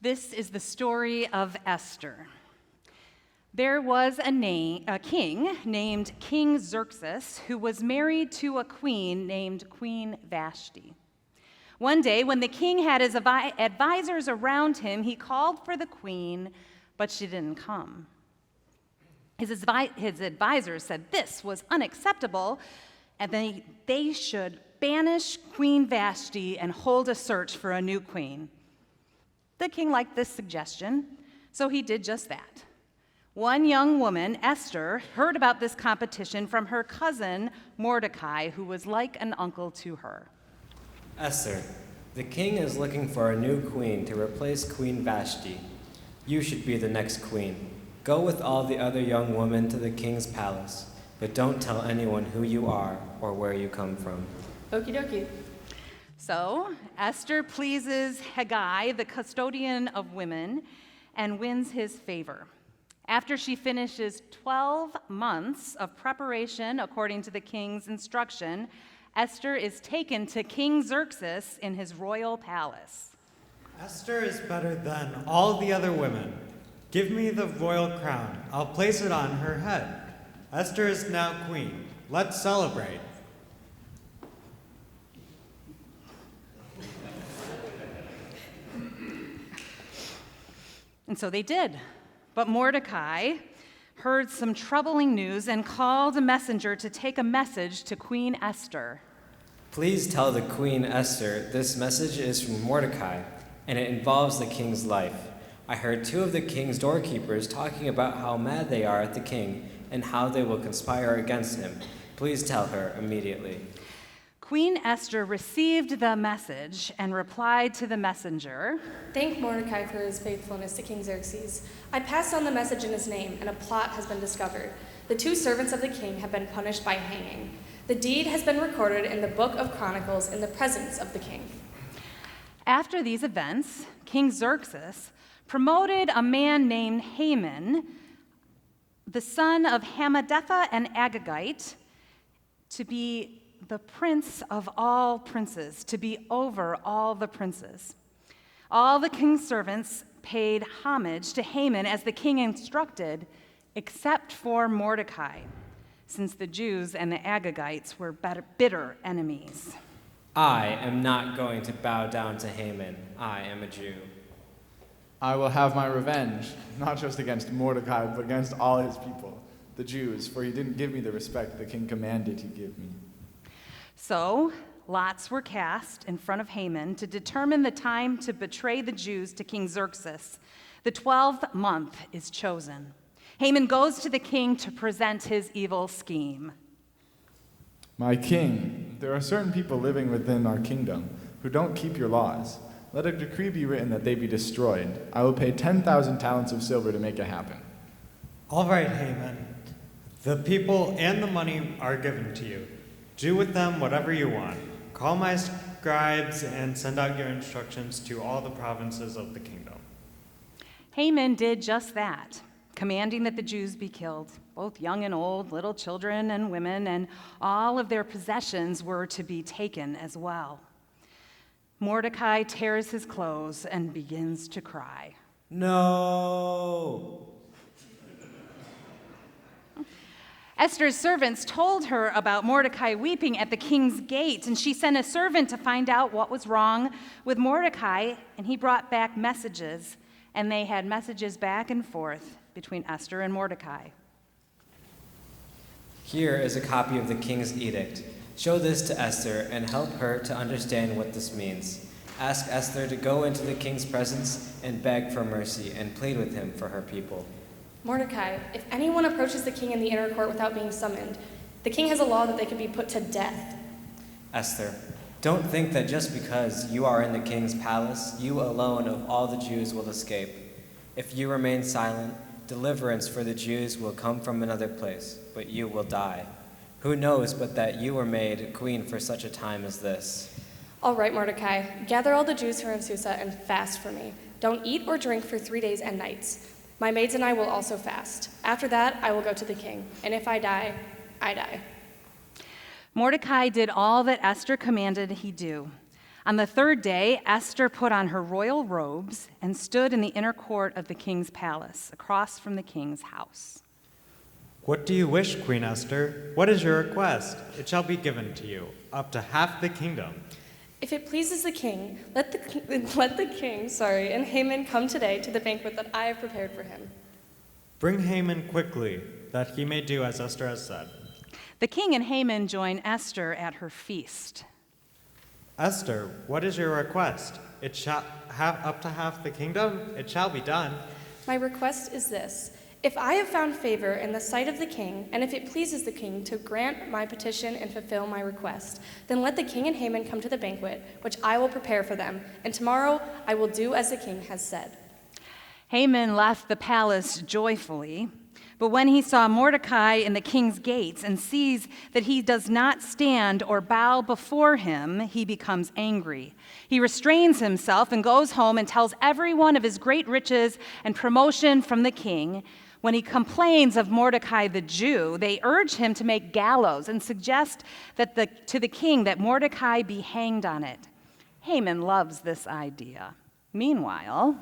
This is the story of Esther. There was a king named King Xerxes who was married to a queen named Queen Vashti. One day, when the king had his advisors around him, he called for the queen, but she didn't come. His advisors said this was unacceptable, and they should banish Queen Vashti and hold a search for a new queen. The king liked this suggestion, so he did just that. One young woman, Esther, heard about this competition from her cousin, Mordecai, who was like an uncle to her. Esther, the king is looking for a new queen to replace Queen Vashti. You should be the next queen. Go with all the other young women to the king's palace, but don't tell anyone who you are or where you come from. Okie dokie. So Esther pleases Haggai, the custodian of women, and wins his favor. After she finishes 12 months of preparation according to the king's instruction, Esther is taken to King Xerxes in his royal palace. Esther is better than all the other women. Give me the royal crown. I'll place it on her head. Esther is now queen. Let's celebrate. And so they did. But Mordecai heard some troubling news and called a messenger to take a message to Queen Esther. Please tell the Queen Esther this message is from Mordecai, and it involves the king's life. I heard two of the king's doorkeepers talking about how mad they are at the king and how they will conspire against him. Please tell her immediately. Queen Esther received the message and replied to the messenger, Thank Mordecai for his faithfulness to King Xerxes. I passed on the message in his name, and a plot has been discovered. The two servants of the king have been punished by hanging. The deed has been recorded in the book of Chronicles in the presence of the king. After these events, King Xerxes promoted a man named Haman, the son of Hammedatha and Agagite, to be the prince of all princes, to be over all the princes. All the king's servants paid homage to Haman as the king instructed, except for Mordecai, since the Jews and the Agagites were bitter enemies. I am not going to bow down to Haman. I am a Jew. I will have my revenge, not just against Mordecai, but against all his people, the Jews, for he didn't give me the respect the king commanded he give me. So lots were cast in front of Haman to determine the time to betray the Jews to King Xerxes. The 12th month is chosen. Haman goes to the king to present his evil scheme. My king, there are certain people living within our kingdom who don't keep your laws. Let a decree be written that they be destroyed. I will pay 10,000 talents of silver to make it happen. All right, Haman. The people and the money are given to you. Do with them whatever you want. Call my scribes and send out your instructions to all the provinces of the kingdom. Haman did just that, commanding that the Jews be killed, both young and old, little children and women, and all of their possessions were to be taken as well. Mordecai tears his clothes and begins to cry. No! Esther's servants told her about Mordecai weeping at the king's gate, and she sent a servant to find out what was wrong with Mordecai, and he brought back messages, and they had messages back and forth between Esther and Mordecai. Here is a copy of the king's edict. Show this to Esther and help her to understand what this means. Ask Esther to go into the king's presence and beg for mercy and plead with him for her people. Mordecai, if anyone approaches the king in the inner court without being summoned, the king has a law that they can be put to death. Esther, don't think that just because you are in the king's palace, you alone of all the Jews will escape. If you remain silent, deliverance for the Jews will come from another place, but you will die. Who knows but that you were made queen for such a time as this? All right, Mordecai, gather all the Jews who are in Susa and fast for me. Don't eat or drink for 3 days and nights. My maids and I will also fast. After that, I will go to the king, and if I die, I die. Mordecai did all that Esther commanded he do. On the third day, Esther put on her royal robes and stood in the inner court of the king's palace, across from the king's house. What do you wish, Queen Esther? What is your request? It shall be given to you, up to half the kingdom. If it pleases the king, let the king, and Haman come today to the banquet that I have prepared for him. Bring Haman quickly, that he may do as Esther has said. The king and Haman join Esther at her feast. Esther, what is your request? It shall have up to half the kingdom? It shall be done. My request is this. If I have found favor in the sight of the king, and if it pleases the king to grant my petition and fulfill my request, then let the king and Haman come to the banquet, which I will prepare for them, and tomorrow I will do as the king has said. Haman left the palace joyfully, but when he saw Mordecai in the king's gates and sees that he does not stand or bow before him, he becomes angry. He restrains himself and goes home and tells everyone of his great riches and promotion from the king. When he complains of Mordecai the Jew, they urge him to make gallows and suggest to the king that Mordecai be hanged on it. Haman loves this idea. Meanwhile,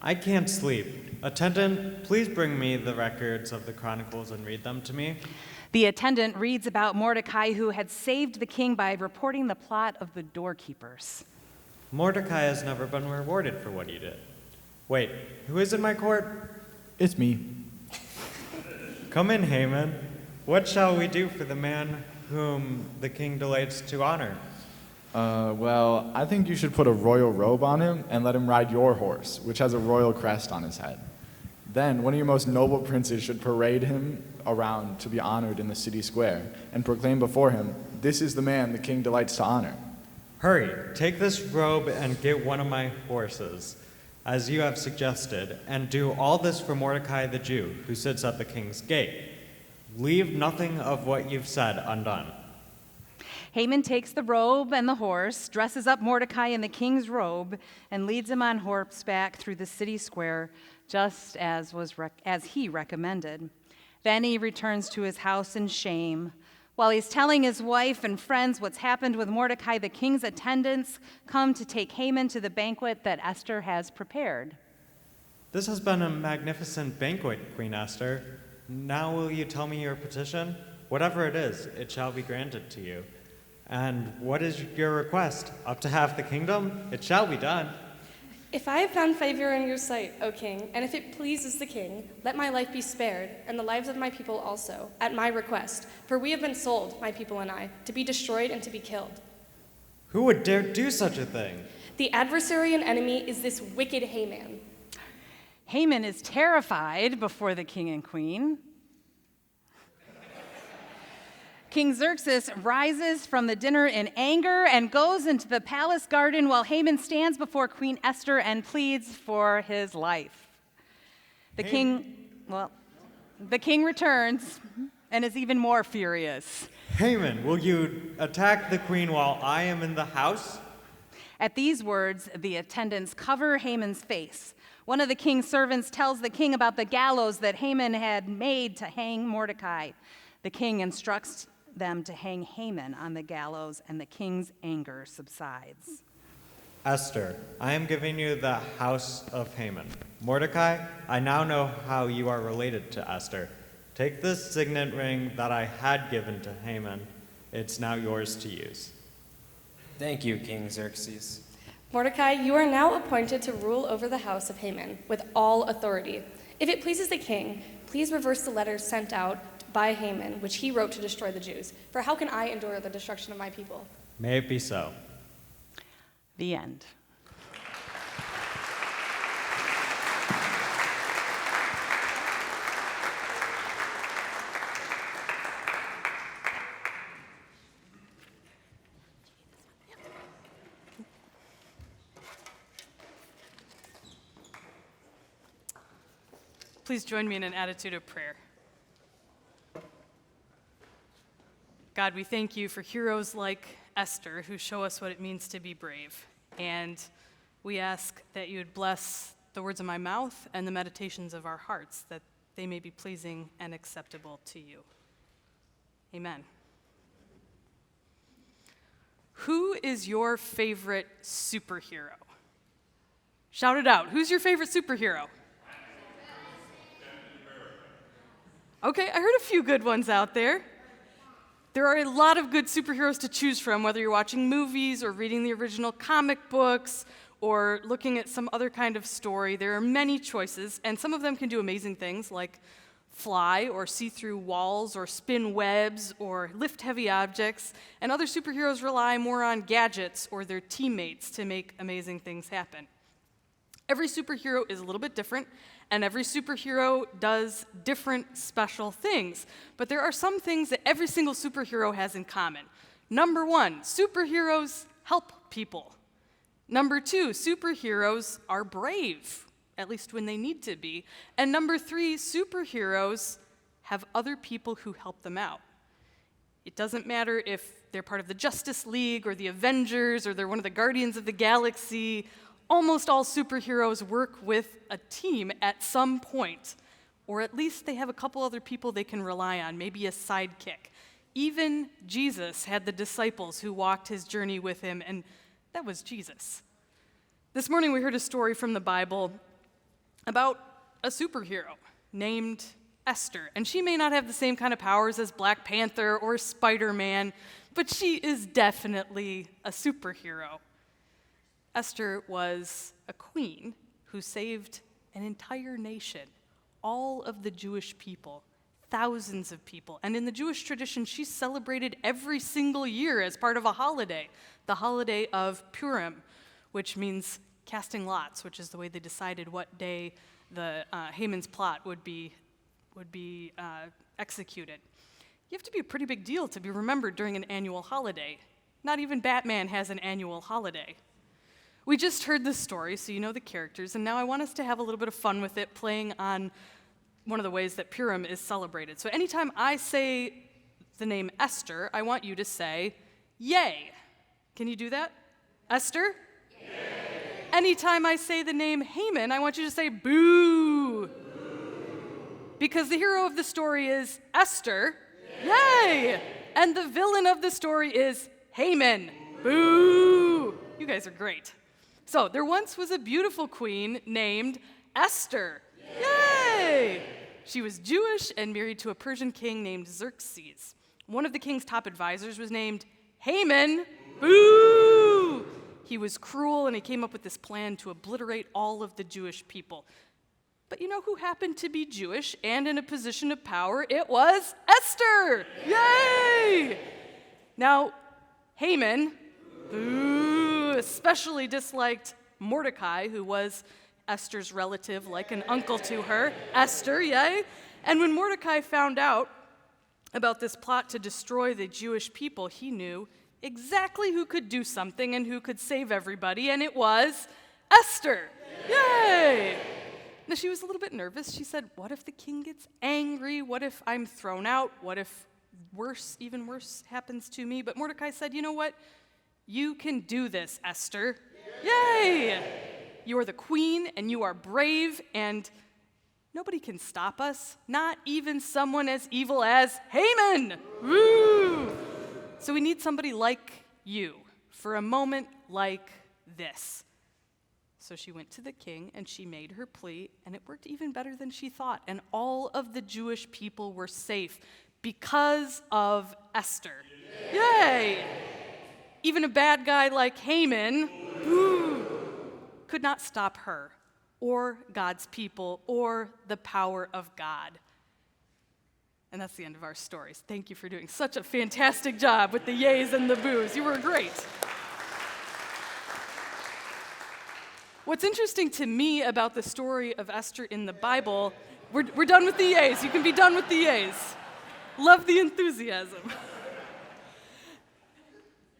I can't sleep. Attendant, please bring me the records of the chronicles and read them to me. the attendant reads about Mordecai, who had saved the king by reporting the plot of the doorkeepers. Mordecai has never been rewarded for what he did. Wait, who is in my court? It's me. Come in, Haman. What shall we do for the man whom the king delights to honor? Well, I think you should put a royal robe on him and let him ride your horse, which has a royal crest on his head. Then one of your most noble princes should parade him around to be honored in the city square and proclaim before him, "This is the man the king delights to honor." Hurry, take this robe and get one of my horses, as you have suggested, and do all this for Mordecai the Jew, who sits at the king's gate. Leave nothing of what you've said undone. Haman takes the robe and the horse, dresses up Mordecai in the king's robe, and leads him on horseback through the city square, just as he recommended. Then he returns to his house in shame. While he's telling his wife and friends what's happened with Mordecai, the king's attendants come to take Haman to the banquet that Esther has prepared. This has been a magnificent banquet, Queen Esther. Now will you tell me your petition? Whatever it is, it shall be granted to you. And what is your request? Up to half the kingdom? It shall be done. If I have found favor in your sight, O king, and if it pleases the king, let my life be spared, and the lives of my people also, at my request. For we have been sold, my people and I, to be destroyed and to be killed. Who would dare do such a thing? The adversary and enemy is this wicked Haman. Haman is terrified before the king and queen. King Xerxes rises from the dinner in anger and goes into the palace garden while Haman stands before Queen Esther and pleads for his life. The king returns and is even more furious. Haman, will you attack the queen while I am in the house? At these words, the attendants cover Haman's face. One of the king's servants tells the king about the gallows that Haman had made to hang Mordecai. The king instructs them to hang Haman on the gallows, and the king's anger subsides. Esther, I am giving you the house of Haman. Mordecai, I now know how you are related to Esther. Take this signet ring that I had given to Haman. It's now yours to use. Thank you, King Xerxes. Mordecai, you are now appointed to rule over the house of Haman with all authority. If it pleases the king, please reverse the letter sent out by Haman, which he wrote to destroy the Jews. For how can I endure the destruction of my people? May it be so. The end. Please join me in an attitude of prayer. God, we thank you for heroes like Esther who show us what it means to be brave. And we ask that you would bless the words of my mouth and the meditations of our hearts, that they may be pleasing and acceptable to you. Amen. Who is your favorite superhero? Shout it out. Who's your favorite superhero? Okay, I heard a few good ones out there. There are a lot of good superheroes to choose from, whether you're watching movies or reading the original comic books or looking at some other kind of story. There are many choices, and some of them can do amazing things like fly or see through walls or spin webs or lift heavy objects, and other superheroes rely more on gadgets or their teammates to make amazing things happen. Every superhero is a little bit different, and every superhero does different special things. But there are some things that every single superhero has in common. Number one, superheroes help people. Number two, superheroes are brave, at least when they need to be. And number three, superheroes have other people who help them out. It doesn't matter if they're part of the Justice League or the Avengers or they're one of the Guardians of the Galaxy. Almost all superheroes work with a team at some point, or at least they have a couple other people they can rely on, maybe a sidekick. Even Jesus had the disciples who walked his journey with him, and that was Jesus. This morning we heard a story from the Bible about a superhero named Esther, and she may not have the same kind of powers as Black Panther or Spider-Man, but she is definitely a superhero. Esther was a queen who saved an entire nation, all of the Jewish people, thousands of people. And in the Jewish tradition, she's celebrated every single year as part of a holiday, the holiday of Purim, which means casting lots, which is the way they decided what day the Haman's plot would be executed. You have to be a pretty big deal to be remembered during an annual holiday. Not even Batman has an annual holiday. We just heard this story, so you know the characters, and now I want us to have a little bit of fun with it, playing on one of the ways that Purim is celebrated. So anytime I say the name Esther, I want you to say, yay. Can you do that? Esther? Yay. Anytime I say the name Haman, I want you to say, boo. Boo. Because the hero of the story is Esther. Yay. And the villain of the story is Haman. Boo. You guys are great. So, there once was a beautiful queen named Esther. Yay! She was Jewish and married to a Persian king named Xerxes. One of the king's top advisors was named Haman. Boo! He was cruel and he came up with this plan to obliterate all of the Jewish people. But you know who happened to be Jewish and in a position of power? It was Esther! Yay! Now, Haman, boo, especially disliked Mordecai, who was Esther's relative, like an uncle to her. Esther, yay? And when Mordecai found out about this plot to destroy the Jewish people, he knew exactly who could do something and who could save everybody, and it was Esther. Yay! Now, she was a little bit nervous. She said, what if the king gets angry? What if I'm thrown out? What if even worse happens to me? But Mordecai said, you know what? You can do this, Esther. Yay! You are the queen, and you are brave, and nobody can stop us, not even someone as evil as Haman. Woo! So we need somebody like you for a moment like this. So she went to the king, and she made her plea, and it worked even better than she thought, and all of the Jewish people were safe because of Esther. Yay! Even a bad guy like Haman, could not stop her, or God's people, or the power of God. And that's the end of our stories. Thank you for doing such a fantastic job with the yays and the boos. You were great. What's interesting to me about the story of Esther in the Bible, we're done with the yays. You can be done with the yays. Love the enthusiasm.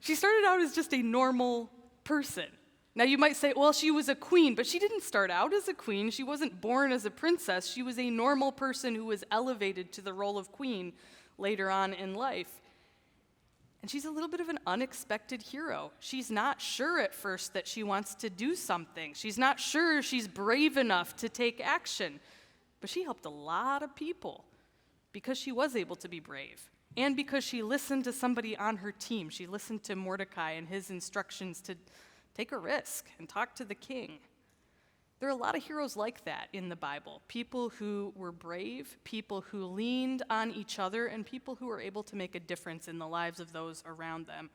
She started out as just a normal person. Now you might say, well, she was a queen, but she didn't start out as a queen. She wasn't born as a princess. She was a normal person who was elevated to the role of queen later on in life. And she's a little bit of an unexpected hero. She's not sure at first that she wants to do something. She's not sure she's brave enough to take action. But she helped a lot of people because she was able to be brave. and because she listened to somebody on her team. She listened to Mordecai and his instructions to take a risk and talk to the king. There are a lot of heroes like that in the Bible. People who were brave, people who leaned on each other, and people who were able to make a difference in the lives of those around them.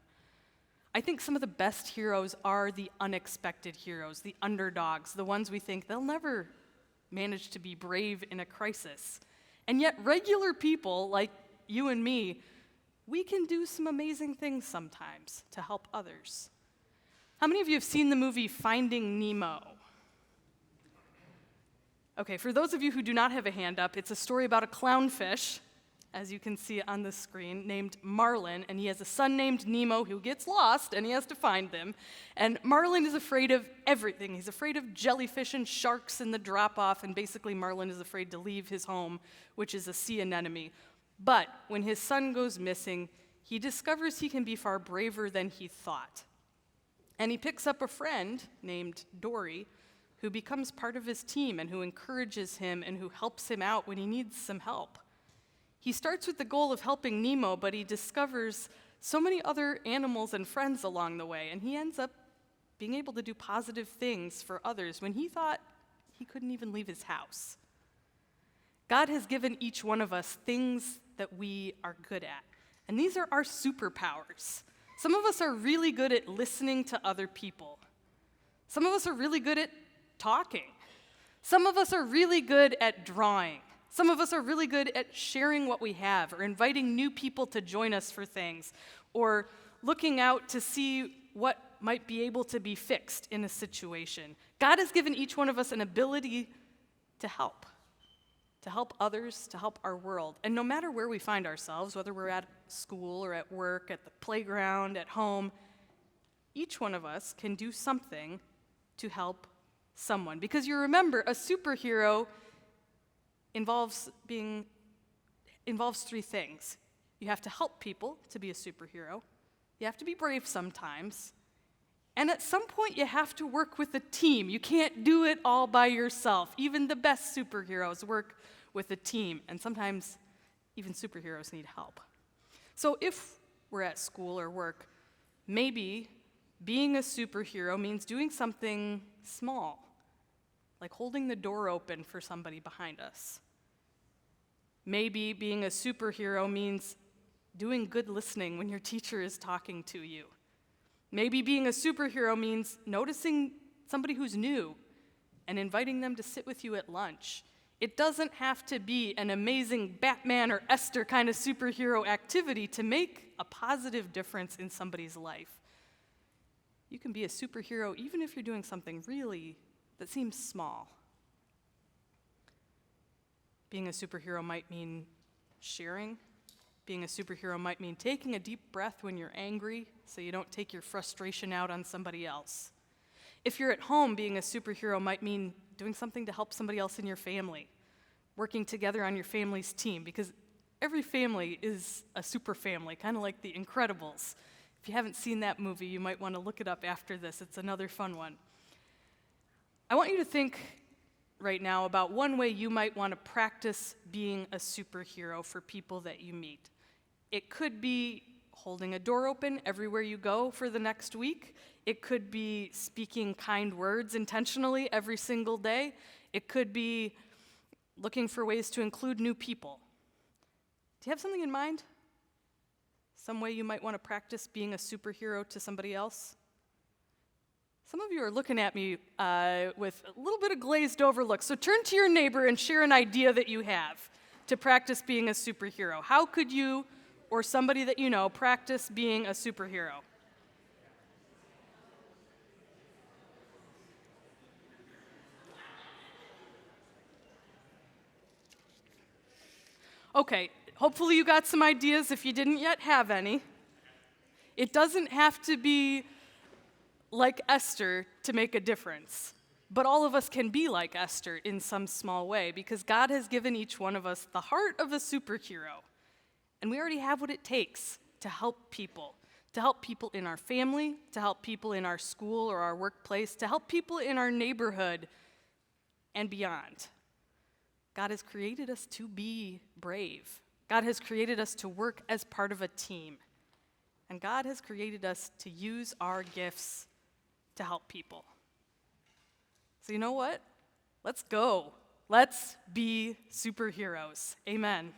I think some of the best heroes are the unexpected heroes, the underdogs, the ones we think they'll never manage to be brave in a crisis. And yet regular people like you and me, we can do some amazing things sometimes to help others. How many of you have seen the movie Finding Nemo? Okay, for those of you who do not have a hand up, it's a story about a clownfish, as you can see on the screen, named Marlin, and he has a son named Nemo who gets lost, and he has to find them. And Marlin is afraid of everything. He's afraid of jellyfish and sharks and the drop-off, and basically Marlin is afraid to leave his home, which is a sea anemone. But when his son goes missing, he discovers he can be far braver than he thought. And he picks up a friend named Dory, who becomes part of his team and who encourages him and who helps him out when he needs some help. He starts with the goal of helping Nemo, but he discovers so many other animals and friends along the way, and he ends up being able to do positive things for others when he thought he couldn't even leave his house. God has given each one of us things that we are good at, and these are our superpowers. Some of us are really good at listening to other people. Some of us are really good at talking. Some of us are really good at drawing. Some of us are really good at sharing what we have or inviting new people to join us for things or looking out to see what might be able to be fixed in a situation. God has given each one of us an ability to help others, to help our world. And no matter where we find ourselves, whether we're at school or at work, at the playground, at home, each one of us can do something to help someone. Because you remember, a superhero involves three things. You have to help people to be a superhero. You have to be brave sometimes. And at some point, you have to work with a team. You can't do it all by yourself. Even the best superheroes work with a team. And sometimes, even superheroes need help. So if we're at school or work, maybe being a superhero means doing something small, like holding the door open for somebody behind us. Maybe being a superhero means doing good listening when your teacher is talking to you. Maybe being a superhero means noticing somebody who's new and inviting them to sit with you at lunch. It doesn't have to be an amazing Batman or Esther kind of superhero activity to make a positive difference in somebody's life. You can be a superhero even if you're doing something really that seems small. Being a superhero might mean sharing. Being a superhero might mean taking a deep breath when you're angry so you don't take your frustration out on somebody else. If you're at home, being a superhero might mean doing something to help somebody else in your family, working together on your family's team, because every family is a super family, kind of like The Incredibles. If you haven't seen that movie, you might want to look it up after this. It's another fun one. I want you to think right now about one way you might want to practice being a superhero for people that you meet. It could be holding a door open everywhere you go for the next week. It could be speaking kind words intentionally every single day. It could be looking for ways to include new people. Do you have something in mind? Some way you might want to practice being a superhero to somebody else? Some of you are looking at me with a little bit of glazed over look. So turn to your neighbor and share an idea that you have to practice being a superhero. How could you or somebody that you know practice being a superhero? Okay, hopefully you got some ideas if you didn't yet have any. It doesn't have to be like Esther to make a difference, but all of us can be like Esther in some small way because God has given each one of us the heart of a superhero, and we already have what it takes to help people in our family, to help people in our school or our workplace, to help people in our neighborhood and beyond. God has created us to be brave, God has created us to work as part of a team. And God has created us to use our gifts to help people. So you know what? Let's go. Let's be superheroes. Amen.